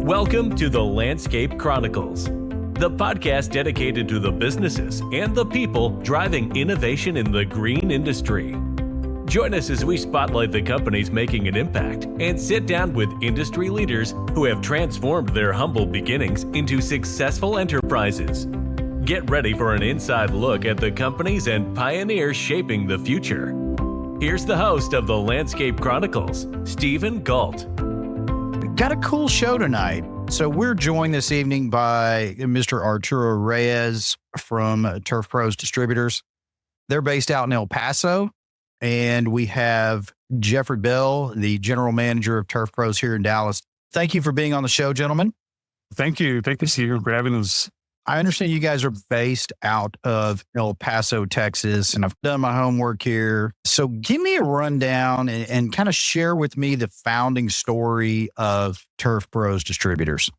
Welcome to the Landscape Chronicles, the podcast dedicated to the businesses and the people driving innovation in the green industry. Join us as we spotlight the companies making an impact and sit down with industry leaders who have transformed their humble beginnings into successful enterprises. Get ready for an inside look at the companies and pioneers shaping the future. Here's the host of the Landscape Chronicles, Stephen Gault. Got a cool show tonight. So we're joined this evening by Mr. Arturo Reyes from Turf Pros Distributors. They're based out in El Paso. And we have Jeffrey Bell, the general manager of Turf Pros here in Dallas. Thank you for being on the show, gentlemen. Thank you. Thank you, Steve, for having us. I understand you guys are based out of El Paso, Texas, and I've done my homework here. So give me a rundown and kind of share with me the founding story of Turf Pros Distributors.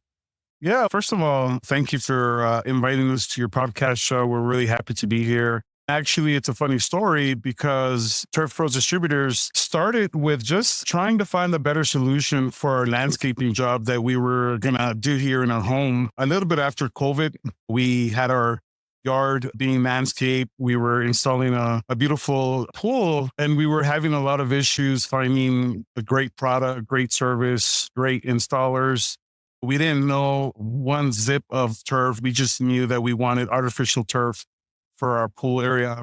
Yeah, first of all, thank you for inviting us to your podcast show. We're really happy to be here. Actually, it's a funny story because Turf Pros Distributors started with just trying to find a better solution for our landscaping job that we were going to do here in our home. A little bit after COVID, we had our yard being landscaped. We were installing a beautiful pool, and we were having a lot of issues finding a great product, great service, great installers. We didn't know one zip of turf. We just knew that we wanted artificial turf for our pool area.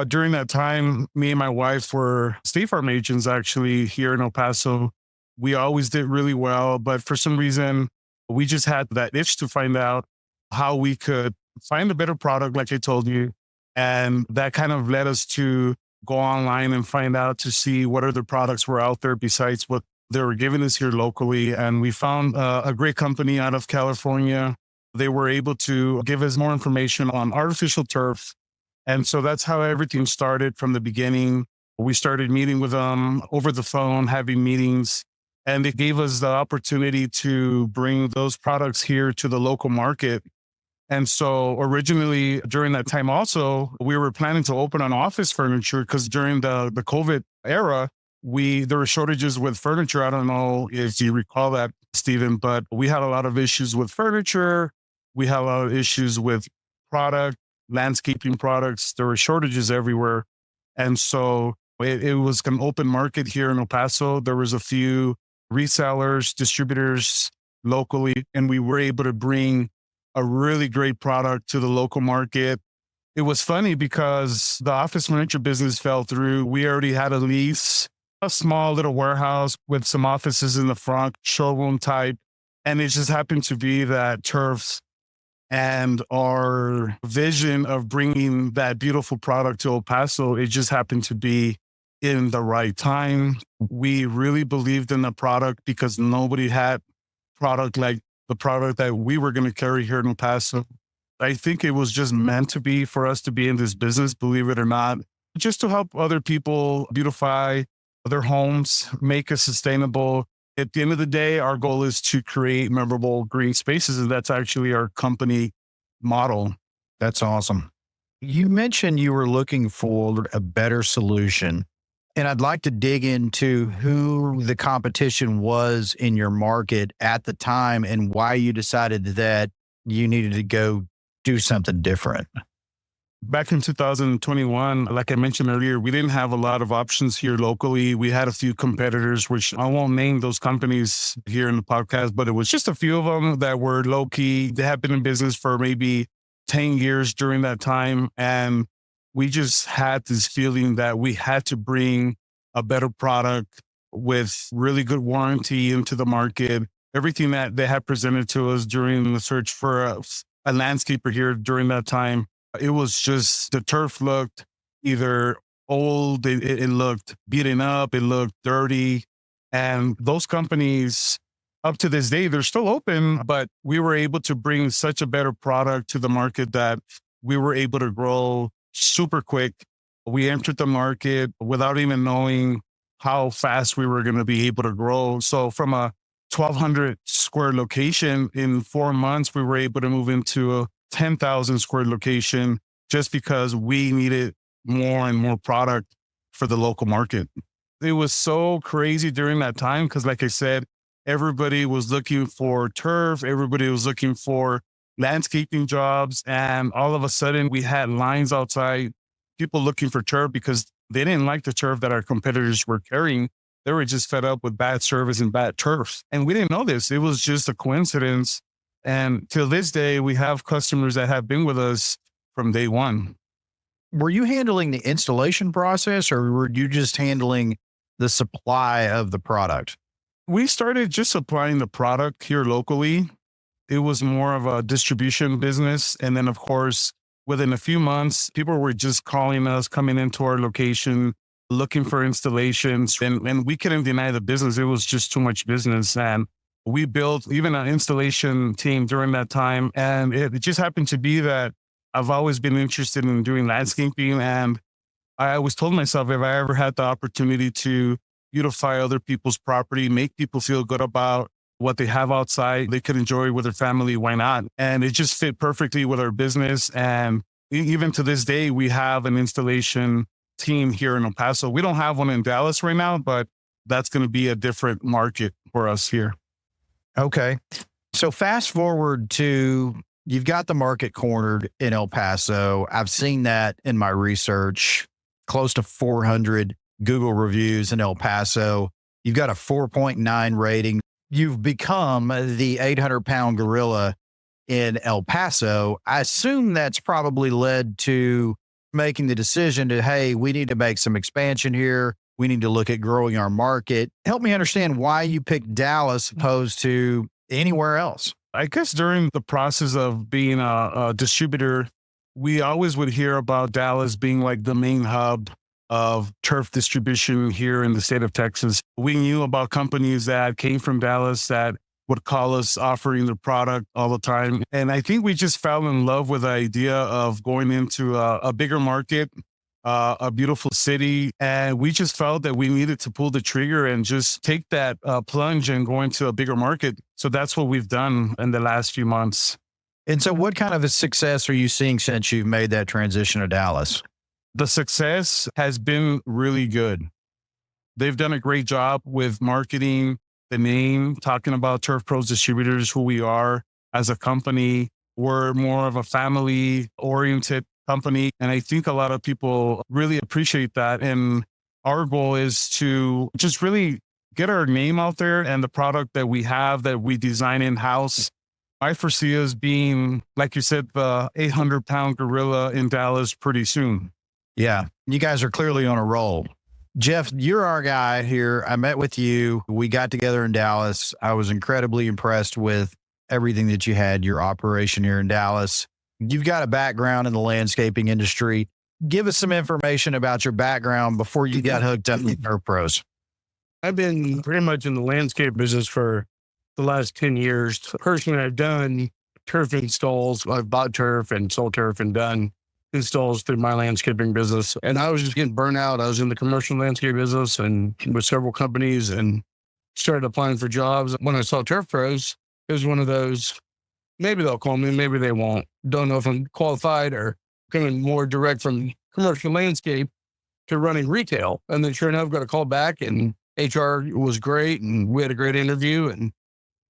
During that time, me and my wife were state farm agents actually here in El Paso. We always did really well, but for some reason, we just had that itch to find out how we could find a better product, like I told you. And that kind of led us to go online and find out to see what other products were out there besides what they were giving us here locally. And we found a great company out of California. They were able to give us more information on artificial turf. And so that's how everything started from the beginning. We started meeting with them over the phone, having meetings, and it gave us the opportunity to bring those products here to the local market. And so originally during that time also, we were planning to open an office furniture because during the COVID era, there were shortages with furniture. I don't know if you recall that, Stephen, but we had a lot of issues with furniture. We had a lot of issues with product, landscaping products. There were shortages everywhere. And so it was an open market here in El Paso. There was a few resellers, distributors locally, and we were able to bring a really great product to the local market. It was funny because the office furniture business fell through. We already had a lease, a small little warehouse with some offices in the front, showroom type. And it just happened to be that turfs and our vision of bringing that beautiful product to El Paso, it just happened to be in the right time. We really believed in the product because nobody had product like the product that we were going to carry here in El Paso. I think it was just meant to be for us to be in this business, believe it or not, just to help other people beautify their homes, make it sustainable. At the end of the day, our goal is to create memorable green spaces, and that's actually our company model. That's awesome. You mentioned you were looking for a better solution, and I'd like to dig into who the competition was in your market at the time and why you decided that you needed to go do something different. Back in 2021, like I mentioned earlier, we didn't have a lot of options here locally. We had a few competitors, which I won't name those companies here in the podcast, but it was just a few of them that were low key. They had been in business for maybe 10 years during that time. And we just had this feeling that we had to bring a better product with really good warranty into the market. Everything that they had presented to us during the search for a landscaper here during that time, it was just the turf looked either old, it looked beaten up, it looked dirty. And those companies, up to this day, they're still open, but we were able to bring such a better product to the market that we were able to grow super quick. We entered the market without even knowing how fast we were going to be able to grow. So from a 1,200 square location in 4 months, we were able to move into a 10,000 square location just because we needed more and more product for the local market. It was so crazy during that time because, like I said, Everybody was looking for turf. Everybody was looking for landscaping jobs. And all of a sudden we had lines outside, people looking for turf because they didn't like the turf that our competitors were carrying. They were just fed up with bad service and bad turf. And we didn't know this. It was just a coincidence. And till this day, we have customers that have been with us from day one. Were you handling the installation process or were you just handling the supply of the product? We started just supplying the product here locally. It was more of a distribution business. And then, of course, within a few months, people were just calling us, coming into our location, looking for installations. And we couldn't deny the business. It was just too much business. And we built even an installation team during that time. And it just happened to be that I've always been interested in doing landscaping. And I always told myself if I ever had the opportunity to beautify other people's property, make people feel good about what they have outside, they could enjoy with their family, why not? And it just fit perfectly with our business. And even to this day, we have an installation team here in El Paso. We don't have one in Dallas right now, but that's going to be a different market for us here. Okay. So fast forward to, you've got the market cornered in El Paso. I've seen that in my research, close to 400 Google reviews in El Paso. You've got a 4.9 rating. You've become the 800-pound gorilla in El Paso. I assume that's probably led to making the decision to, hey, we need to make some expansion here. We need to look at growing our market. Help me understand why you picked Dallas opposed to anywhere else. I guess during the process of being a distributor, we always would hear about Dallas being like the main hub of turf distribution here in the state of Texas. We knew about companies that came from Dallas that would call us offering their product all the time. And I think we just fell in love with the idea of going into a bigger market, a beautiful city. And we just felt that we needed to pull the trigger and just take that plunge and go into a bigger market. So that's what we've done in the last few months. And so what kind of a success are you seeing since you've made that transition to Dallas? The success has been really good. They've done a great job with marketing the name, talking about Turf Pros Distributors, who we are as a company. We're more of a family-oriented company. And I think a lot of people really appreciate that. And our goal is to just really get our name out there and the product that we have, that we design in-house. I foresee us being, like you said, the 800-pound gorilla in Dallas pretty soon. Yeah, you guys are clearly on a roll. Jeff, you're our guy here. I met with you. We got together in Dallas. I was incredibly impressed with everything that you had, your operation here in Dallas. You've got a background in the landscaping industry. Give us some information about your background before you got hooked up with Turf Pros. I've been pretty much in the landscape business for the last 10 years. Personally, I've done turf installs. I've bought turf and sold turf and done installs through my landscaping business. And I was just getting burnt out. I was in the commercial landscape business and with several companies and started applying for jobs. When I saw Turf Pros, it was one of those, maybe they'll call me, maybe they won't. Don't know if I'm qualified or coming more direct from commercial landscape to running retail. And then sure enough, got a call back and HR was great. And we had a great interview and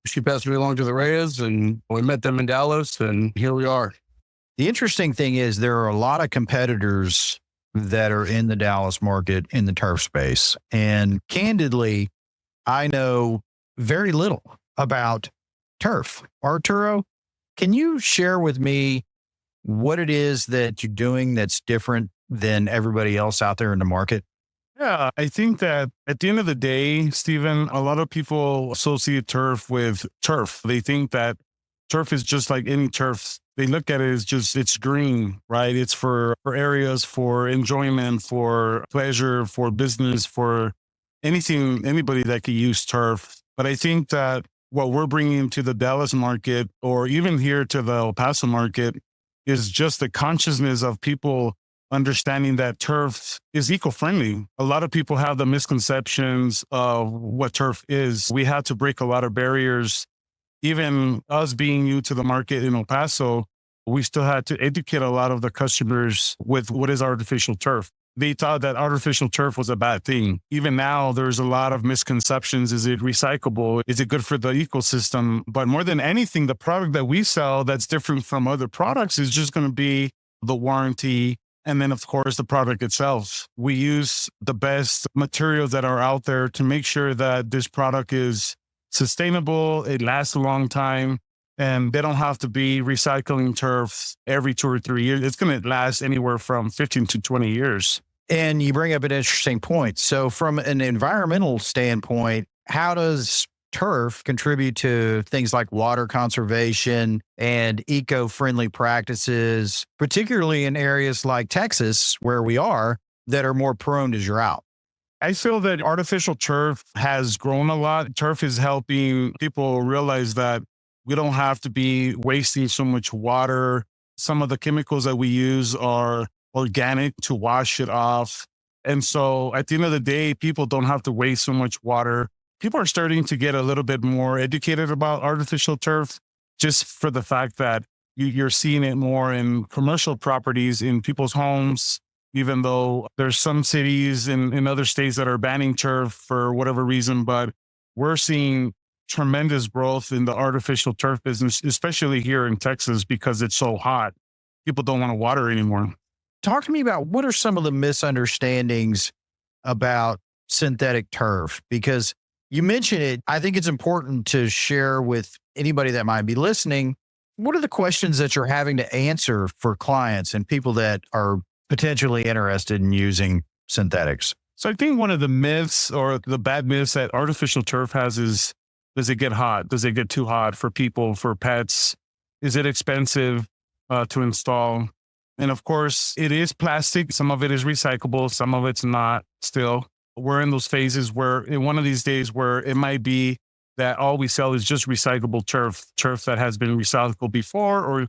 she passed me along to the Reyes and we met them in Dallas and here we are. The interesting thing is there are a lot of competitors that are in the Dallas market in the turf space. And candidly, I know very little about turf. Arturo, can you share with me what it is that you're doing that's different than everybody else out there in the market? Yeah, I think that at the end of the day, Stephen, a lot of people associate turf with turf. They think that turf is just like any turf. They look at it as just, it's green, right? It's for areas, for enjoyment, for pleasure, for business, for anything, anybody that could use turf. But I think that what we're bringing to the Dallas market, or even here to the El Paso market, is just the consciousness of people understanding that turf is eco-friendly. A lot of people have the misconceptions of what turf is. We had to break a lot of barriers. Even us being new to the market in El Paso, we still had to educate a lot of the customers with what is artificial turf. they thought that artificial turf was a bad thing. Even now, there's a lot of misconceptions. Is it recyclable? Is it good for the ecosystem? But more than anything, the product that we sell that's different from other products is just going to be the warranty. And then, of course, the product itself. We use the best materials that are out there to make sure that this product is sustainable, it lasts a long time, and they don't have to be recycling turf every 2 or 3 years. It's going to last anywhere from 15 to 20 years. And you bring up an interesting point. So from an environmental standpoint, how does turf contribute to things like water conservation and eco-friendly practices, particularly in areas like Texas, where we are, that are more prone to drought? I feel that artificial turf has grown a lot. Turf is helping people realize that we don't have to be wasting so much water. Some of the chemicals that we use are organic to wash it off. And so at the end of the day, people don't have to waste so much water. People are starting to get a little bit more educated about artificial turf, just for the fact that you're seeing it more in commercial properties in people's homes, even though there's some cities in other states that are banning turf for whatever reason. But we're seeing tremendous growth in the artificial turf business, especially here in Texas, because it's so hot. People don't want to water anymore. Talk to me about what are some of the misunderstandings about synthetic turf? Because you mentioned it. I think it's important to share with anybody that might be listening. What are the questions that you're having to answer for clients and people that are potentially interested in using synthetics? So I think one of the myths or the bad myths that artificial turf has is, does it get hot? Does it get too hot for people, for pets? Is it expensive to install? And of course, it is plastic. Some of it is recyclable. Some of it's not still. We're in those phases where in one of these days where it might be that all we sell is just recyclable turf that has been recycled before, or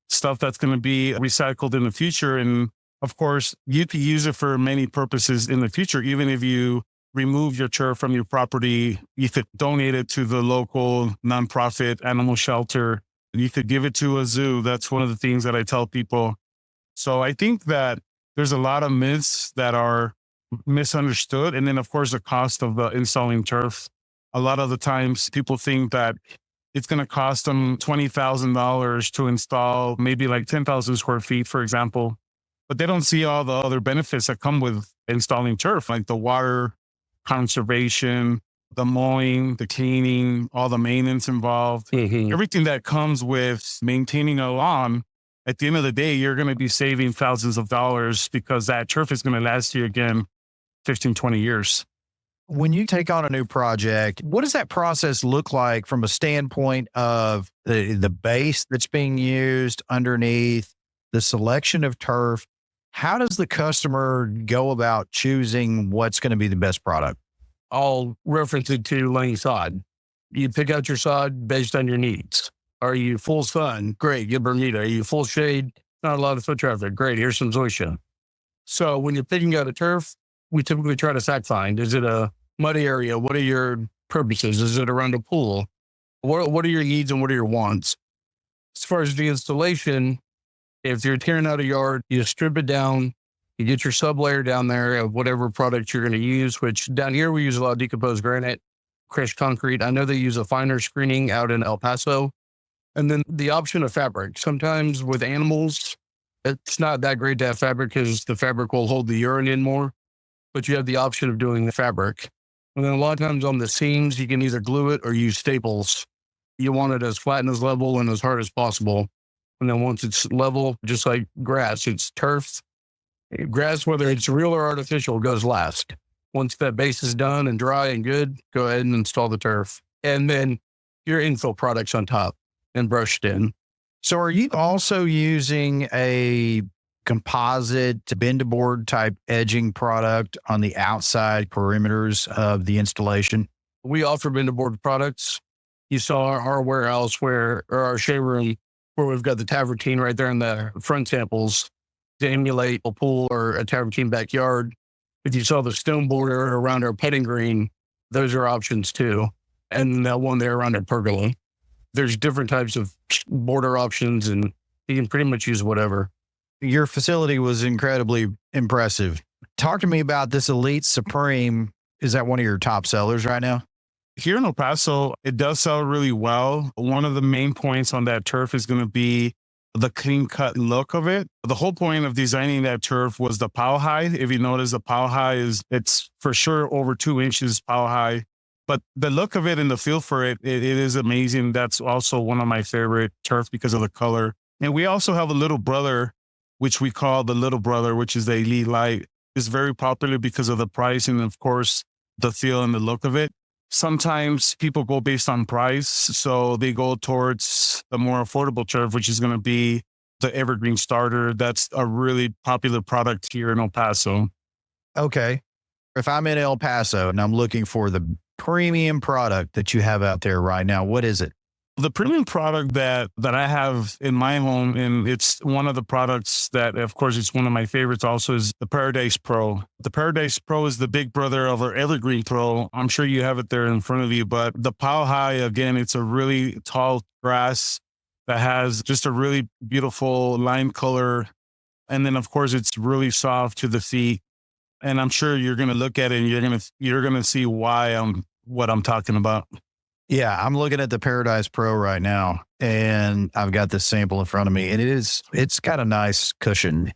stuff that's going to be recycled in the future. And of course, you can use it for many purposes in the future. Even if you remove your turf from your property, you could donate it to the local nonprofit animal shelter. You could give it to a zoo. That's one of the things that I tell people. So I think that there's a lot of myths that are misunderstood. And then, of course, the cost of installing turf. A lot of the times people think that it's going to cost them $20,000 to install maybe like 10,000 square feet, for example. But they don't see all the other benefits that come with installing turf, like the water conservation, the mowing, the cleaning, all the maintenance involved, everything that comes with maintaining a lawn. At the end of the day, you're going to be saving thousands of dollars because that turf is going to last you again 15, 20 years. When you take on a new project, what does that process look like from a standpoint of the base that's being used underneath, the selection of turf? How does the customer go about choosing what's going to be the best product? I'll reference it to laying sod. You pick out your sod based on your needs. Are you full sun? Great, get Bermuda. Are you full shade? Not a lot of foot traffic. Great, here's some zoysia. So when you're picking out a turf, we typically try to fact find. Is it a muddy area? What are your purposes? Is it around a pool? What are your needs and what are your wants? As far as the installation, if you're tearing out a yard, you strip it down, you get your sublayer down there of whatever product you're going to use, which down here we use a lot of decomposed granite, crushed concrete. I know they use a finer screening out in El Paso. And then the option of fabric. Sometimes with animals, it's not that great to have fabric because the fabric will hold the urine in more, but you have the option of doing the fabric. And then a lot of times on the seams, you can either glue it or use staples. You want it as flat and as level and as hard as possible. And then once it's level, just like grass, it's turf. Grass, whether it's real or artificial, goes last. Once that base is done and dry and good, go ahead and install the turf. And then your infill products on top and brushed in. So are you also using a composite bend-to-board type edging product on the outside perimeters of the installation? We offer bend-to-board products. You saw our warehouse or our showroom where we've got the tavertine right there in the front samples to emulate a pool or a tavertine backyard. If you saw the stone border around our putting green, those are options too. And that one there around our pergola. There's different types of border options and you can pretty much use whatever. Your facility was incredibly impressive. Talk to me about this Elite Supreme. Is that one of your top sellers right now? Here in El Paso, it does sell really well. One of the main points on that turf is going to be the clean cut look of it. The whole point of designing that turf was the pow high. If you notice, the pow high it's for sure over 2 inches pow high, but the look of it and the feel for it is amazing. That's also one of my favorite turf because of the color. And we also have a little brother, which we call the little brother, which is the Elite Light. It's very popular because of the price and of course the feel and the look of it. Sometimes people go based on price, so they go towards the more affordable turf, which is going to be the Evergreen Starter. That's a really popular product here in El Paso. Okay. If I'm in El Paso and I'm looking for the premium product that you have out there right now, what is it? The premium product that I have in my home, and it's one of the products that, of course, it's one of my favorites also, is the Paradise Pro. The Paradise Pro is the big brother of our Evergreen Pro. I'm sure you have it there in front of you, but the Pow High, again, it's a really tall grass that has just a really beautiful lime color. And then, of course, it's really soft to the feet. And I'm sure you're going to look at it and you're going to see what I'm talking about. Yeah, I'm looking at the Paradise Pro right now, and I've got this sample in front of me, and it's got a nice cushion.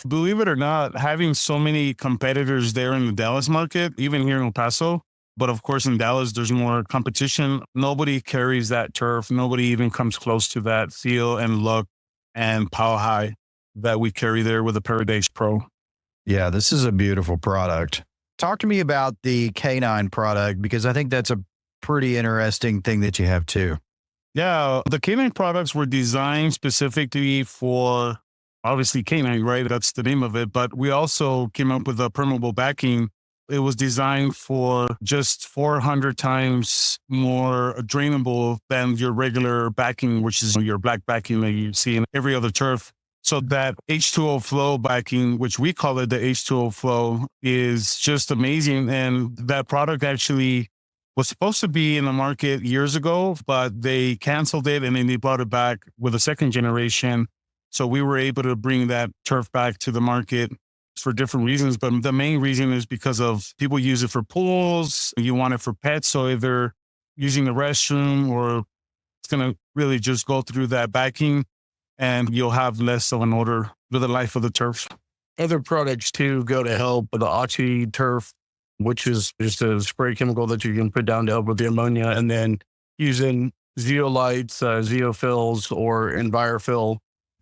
Believe it or not, having so many competitors there in the Dallas market, even here in El Paso, but of course in Dallas, there's more competition. Nobody carries that turf. Nobody even comes close to that feel and look and power high that we carry there with the Paradise Pro. Yeah, this is a beautiful product. Talk to me about the Canine product, because I think that's a pretty interesting thing that you have too. Yeah, the canine products were designed specifically for obviously canine, right? That's the name of it. But we also came up with a permeable backing. It was designed for just 400 times more drainable than your regular backing, which is your black backing that you see in every other turf. So that H2O flow backing, which we call it the H2O flow, is just amazing. And that product actually was supposed to be in the market years ago, but they canceled it and then they brought it back with a second generation. So we were able to bring that turf back to the market for different reasons. But the main reason is because of people use it for pools. You want it for pets. So if they're using the restroom, or it's going to really just go through that backing and you'll have less of an odor with the life of the turf. Other products too go to help with the Oxy turf, which is just a spray chemical that you can put down to help with the ammonia, and then using zeolites, zeophils, or envirofill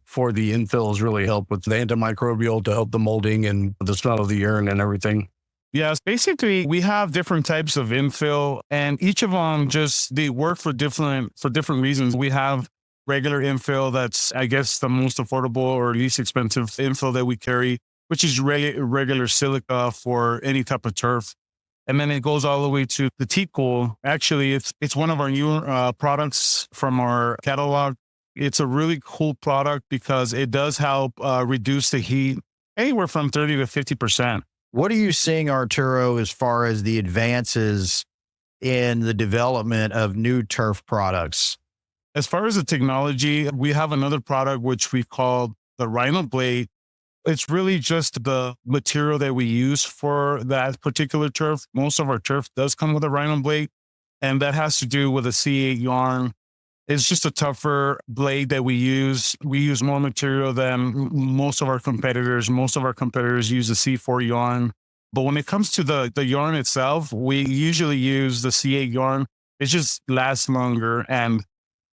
for the infills really help with the antimicrobial to help the molding and the smell of the urine and everything. Yes, basically we have different types of infill, and each of them they work for different reasons. We have regular infill that's, I guess, the most affordable or least expensive infill that we carry, which is regular silica for any type of turf. And then it goes all the way to the T-Cool. Actually, it's one of our newer products from our catalog. It's a really cool product because it does help reduce the heat anywhere from 30 to 50%. What are you seeing, Arturo, as far as the advances in the development of new turf products? As far as the technology, we have another product which we call the Rhino Blade. It's really just the material that we use for that particular turf. Most of our turf does come with a Rhino blade, and that has to do with a C8 yarn. It's just a tougher blade that we use. We use more material than most of our competitors. Most of our competitors use a C4 yarn. But when it comes to the yarn itself, we usually use the C8 yarn. It just lasts longer, and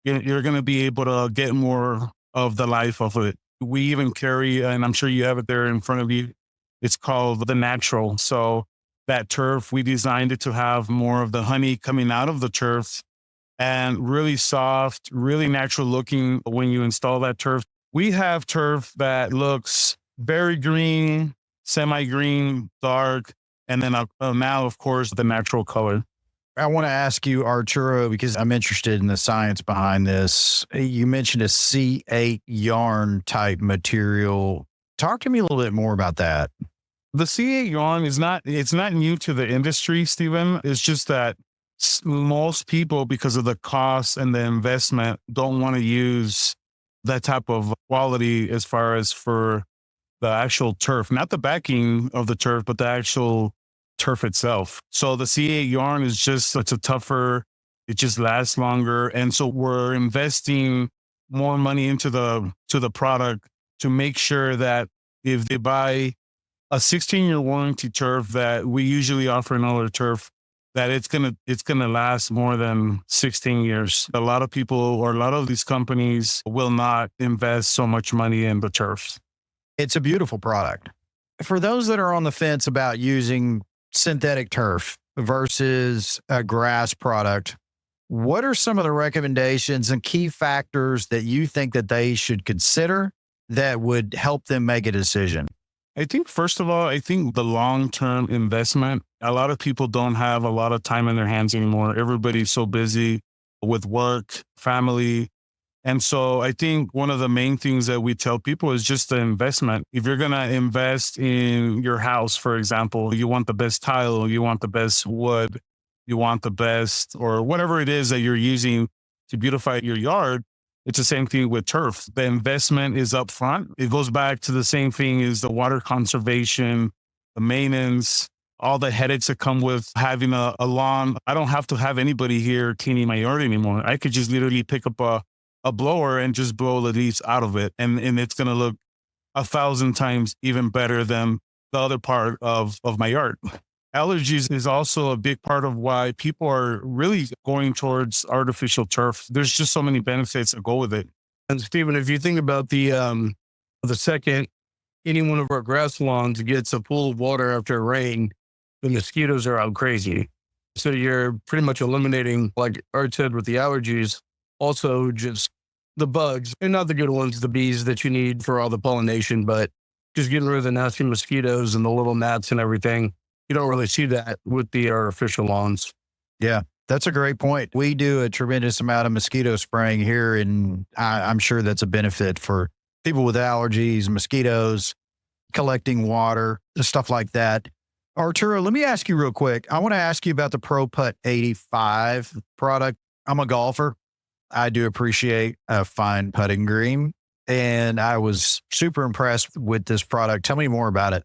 you're going to be able to get more of the life of it. We even carry, and I'm sure you have it there in front of you, it's called the Natural. So that turf, we designed it to have more of the honey coming out of the turf and really soft, really natural looking when you install that turf. We have turf that looks very green, semi-green, dark, and then now, of course, the natural color. I want to ask you, Arturo, because I'm interested in the science behind this. You mentioned a C8 yarn type material. Talk to me a little bit more about that. The C8 yarn it's not new to the industry, Stephen. It's just that most people, because of the cost and the investment, don't want to use that type of quality as far as for the actual turf, not the backing of the turf, but the actual turf itself. So the C8 yarn is just, it's a tougher, it just lasts longer. And so we're investing more money into the product to make sure that if they buy a 16-year warranty turf that we usually offer another turf, that it's gonna last more than 16 years. A lot of people or a lot of these companies will not invest so much money in the turfs. It's a beautiful product. For those that are on the fence about using synthetic turf versus a grass product, what are some of the recommendations and key factors that you think that they should consider that would help them make a decision? I think, first of all, the long-term investment, a lot of people don't have a lot of time in their hands anymore. Everybody's so busy with work, family. And so I think one of the main things that we tell people is just the investment. If you're going to invest in your house, for example, you want the best tile, you want the best wood, you want the best, or whatever it is that you're using to beautify your yard. It's the same thing with turf. The investment is up front. It goes back to the same thing as the water conservation, the maintenance, all the headaches that come with having a lawn. I don't have to have anybody here cleaning my yard anymore. I could just literally pick up a blower and just blow the leaves out of it. And it's going to look 1,000 times even better than the other part of my yard. Allergies is also a big part of why people are really going towards artificial turf. There's just so many benefits that go with it. And Stephen, if you think about the second any one of our grass lawns gets a pool of water after a rain, the mosquitoes are out crazy. So you're pretty much eliminating, like Art said, with the allergies, also just the bugs, and not the good ones, the bees that you need for all the pollination, but just getting rid of the nasty mosquitoes and the little gnats and everything. You don't really see that with the artificial lawns. Yeah, that's a great point. We do a tremendous amount of mosquito spraying here, and I'm sure that's a benefit for people with allergies, mosquitoes, collecting water, stuff like that. Arturo, let me ask you real quick. I want to ask you about the Pro Putt 85 product. I'm a golfer. I do appreciate a fine putting green, and I was super impressed with this product. Tell me more about it.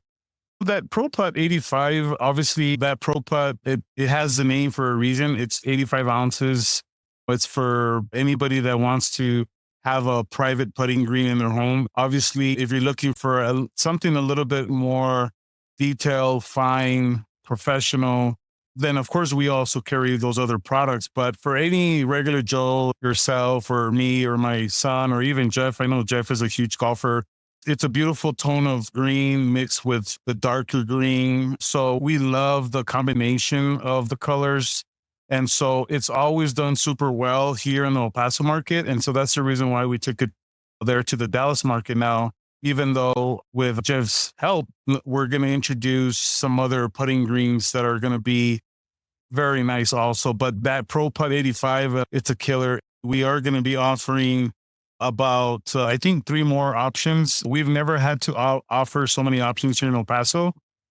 That Pro Putt 85, obviously that Pro Putt, it has the name for a reason. It's 85 ounces. It's for anybody that wants to have a private putting green in their home. Obviously, if you're looking for something a little bit more detailed, fine, professional, then of course we also carry those other products. But for any regular Joe, yourself or me or my son or even Jeff, I know Jeff is a huge golfer. It's a beautiful tone of green mixed with the darker green. So we love the combination of the colors. And so it's always done super well here in the El Paso market. And so that's the reason why we took it there to the Dallas market now, even though with Jeff's help, we're going to introduce some other putting greens that are going to be very nice also. But that Pro Putt 85, it's a killer. We are going to be offering about, I think, 3 more options. We've never had to offer so many options here in El Paso.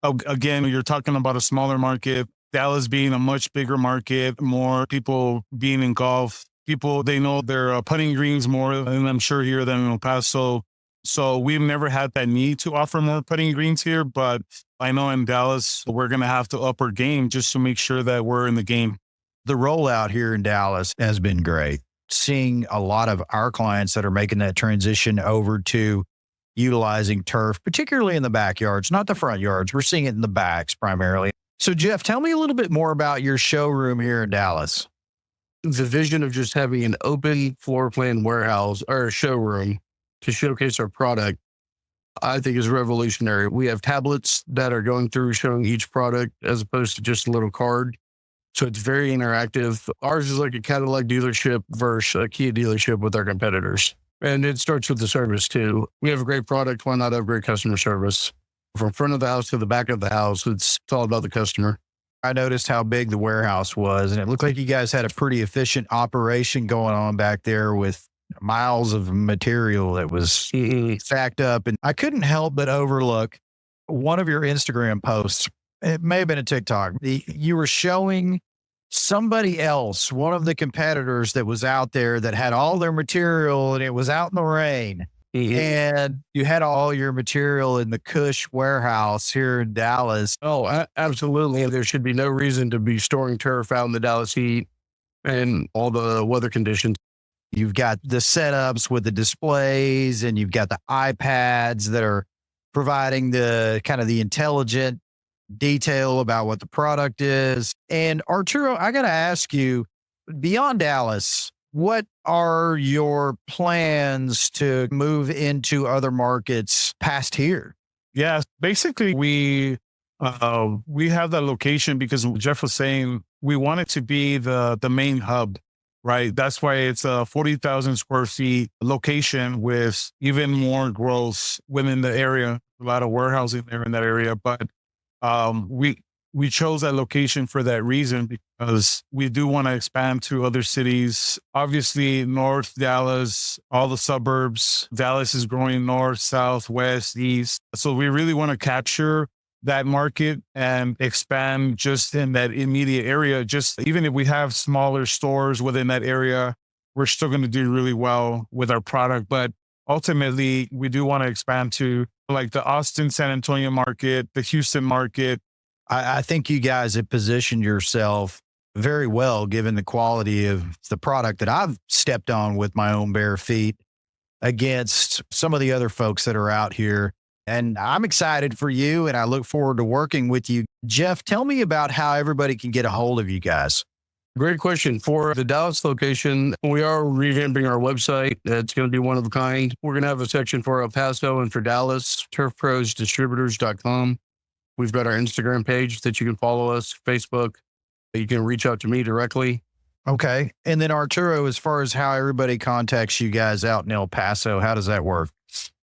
Again, you're talking about a smaller market, Dallas being a much bigger market, more people being in golf. People, they know their putting greens more, and I'm sure here than in El Paso. So we've never had that need to offer more putting greens here, but I know in Dallas, we're going to have to up our game just to make sure that we're in the game. The rollout here in Dallas has been great. Seeing a lot of our clients that are making that transition over to utilizing turf, particularly in the backyards, not the front yards. We're seeing it in the backs primarily. So Jeff, tell me a little bit more about your showroom here in Dallas. The vision of just having an open floor plan warehouse or a showroom to showcase our product, I think is revolutionary. We have tablets that are going through showing each product as opposed to just a little card. So it's very interactive. Ours is like a Cadillac dealership versus a Kia dealership with our competitors. And it starts with the service too. We have a great product. Why not have great customer service? From front of the house to the back of the house, it's all about the customer. I noticed how big the warehouse was, and it looked like you guys had a pretty efficient operation going on back there with miles of material that was stacked up. And I couldn't help but overlook one of your Instagram posts. It may have been a TikTok. You were showing somebody else, one of the competitors that was out there that had all their material and it was out in the rain. and you had all your material in the Cush warehouse here in Dallas. Oh, absolutely. There should be no reason to be storing turf out in the Dallas heat and all the weather conditions. You've got the setups with the displays, and you've got the iPads that are providing the kind of the intelligent detail about what the product is. And Arturo, I got to ask you, beyond Dallas, what are your plans to move into other markets past here? Yeah, basically we have that location because Jeff was saying we want it to be the main hub, right? That's why it's a 40,000 square feet location with even more growth within the area, a lot of warehousing there in that area. But we chose that location for that reason, because we do want to expand to other cities. Obviously, North Dallas, all the suburbs. Dallas is growing north, south, west, east. So we really want to capture that market and expand just in that immediate area. Just even if we have smaller stores within that area, we're still going to do really well with our product. But ultimately, we do want to expand to like the Austin, San Antonio market, the Houston market. I think you guys have positioned yourself very well, given the quality of the product that I've stepped on with my own bare feet against some of the other folks that are out here. And I'm excited for you, and I look forward to working with you. Jeff, tell me about how everybody can get a hold of you guys. Great question. For the Dallas location, we are revamping our website. It's going to be one of a kind. We're going to have a section for El Paso and for Dallas, turfprosdistributors.com. We've got our Instagram page that you can follow us, Facebook. You can reach out to me directly. Okay. And then Arturo, as far as how everybody contacts you guys out in El Paso, how does that work?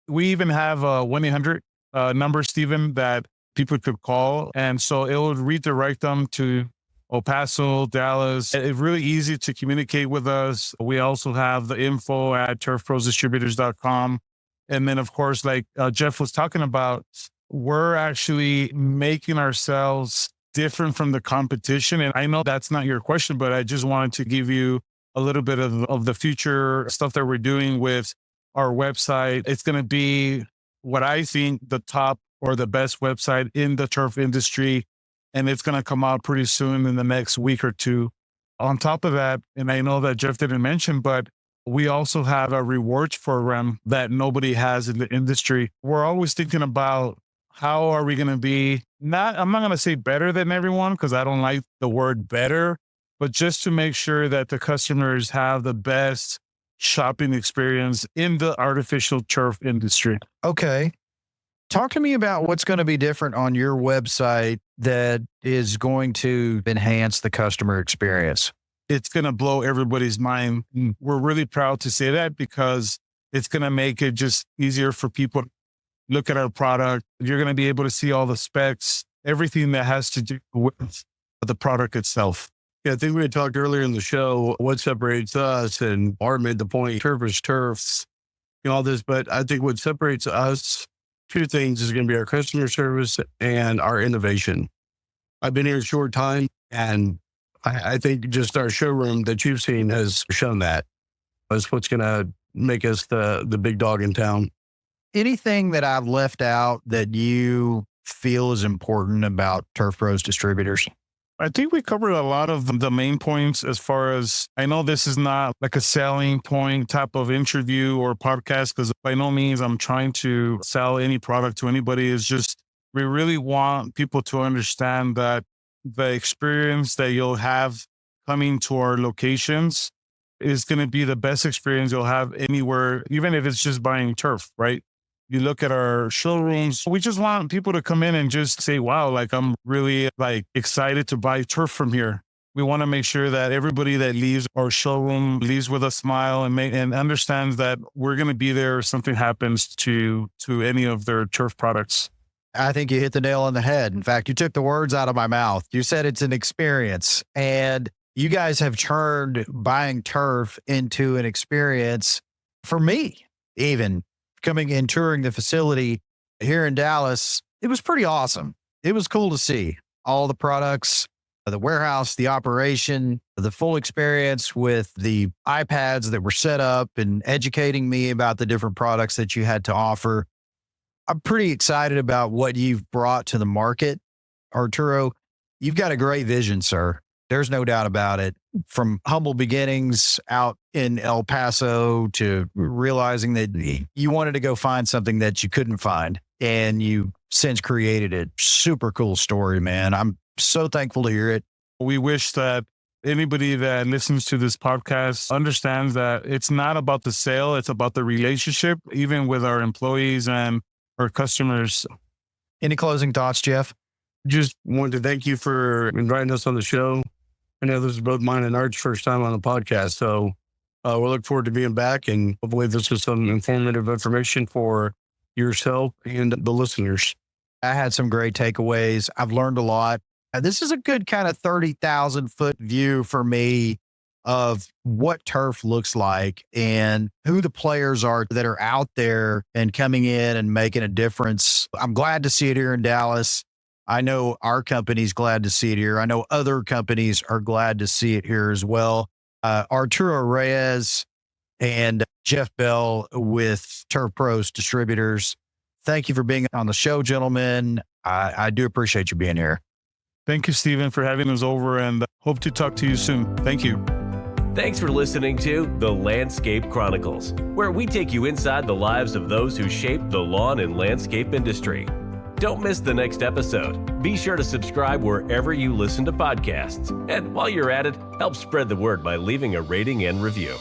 We even have a 1-800 number, Stephen, that people could call. And so it will redirect them to El Paso, Dallas. It's really easy to communicate with us. We also have the info at turfprosdistributors.com. And then, of course, like Jeff was talking about, we're actually making ourselves different from the competition. And I know that's not your question, but I just wanted to give you a little bit of the future stuff that we're doing with our website. It's going to be what I think the top or the best website in the turf industry. And it's going to come out pretty soon in the next week or two. On top of that, and I know that Jeff didn't mention, but we also have a rewards program that nobody has in the industry. We're always thinking about how are we going to be I'm not going to say better than everyone, because I don't like the word better, but just to make sure that the customers have the best shopping experience in the artificial turf industry. Okay. Talk to me about what's going to be different on your website that is going to enhance the customer experience. It's going to blow everybody's mind. We're really proud to say that, because it's going to make it just easier for people to look at our product. You're going to be able to see all the specs, everything that has to do with the product itself. Yeah, I think we had talked earlier in the show, what separates us, and Art made the point, turf is turfs, all this, but I think what separates us, two things is going to be our customer service and our innovation. I've been here a short time, and I think just our showroom that you've seen has shown that. That's what's going to make us the big dog in town. Anything that I've left out that you feel is important about Turf Pros Distributors? I think we covered a lot of the main points. As far as I know, this is not like a selling point type of interview or podcast, because by no means I'm trying to sell any product to anybody. It's just, we really want people to understand that the experience that you'll have coming to our locations is going to be the best experience you'll have anywhere, even if it's just buying turf, right? You look at our showrooms, we just want people to come in and just say, wow, like I'm really like excited to buy turf from here. We want to make sure that everybody that leaves our showroom leaves with a smile and understands that we're going to be there if something happens to any of their turf products. I think you hit the nail on the head. In fact, you took the words out of my mouth. You said it's an experience, and you guys have turned buying turf into an experience for me, even. Coming and touring the facility here in Dallas, it was pretty awesome. It was cool to see all the products the warehouse, the operation, the full experience with the iPads that were set up and educating me about the different products that you had to offer. I'm pretty excited about what you've brought to the market. Arturo, you've got a great vision, sir. There's no doubt about it. From humble beginnings out in El Paso to realizing that you wanted to go find something that you couldn't find and you since created it. Super cool story, man. I'm so thankful to hear it. We wish that anybody that listens to this podcast understands that it's not about the sale. It's about the relationship, even with our employees and our customers. Any closing thoughts, Jeff? Just wanted to thank you for inviting us on the show. I know this is both mine and Art's first time on the podcast. So we'll look forward to being back. And hopefully this is some informative information for yourself and the listeners. I had some great takeaways. I've learned a lot. This is a good kind of 30,000 foot view for me of what turf looks like and who the players are that are out there and coming in and making a difference. I'm glad to see it here in Dallas. I know our company's glad to see it here. I know other companies are glad to see it here as well. Arturo Reyes and Jeff Bell with Turf Pros Distributors. Thank you for being on the show, gentlemen. I do appreciate you being here. Thank you, Stephen, for having us over and hope to talk to you soon. Thank you. Thanks for listening to The Landscape Chronicles, where we take you inside the lives of those who shape the lawn and landscape industry. Don't miss the next episode. Be sure to subscribe wherever you listen to podcasts. And while you're at it, help spread the word by leaving a rating and review.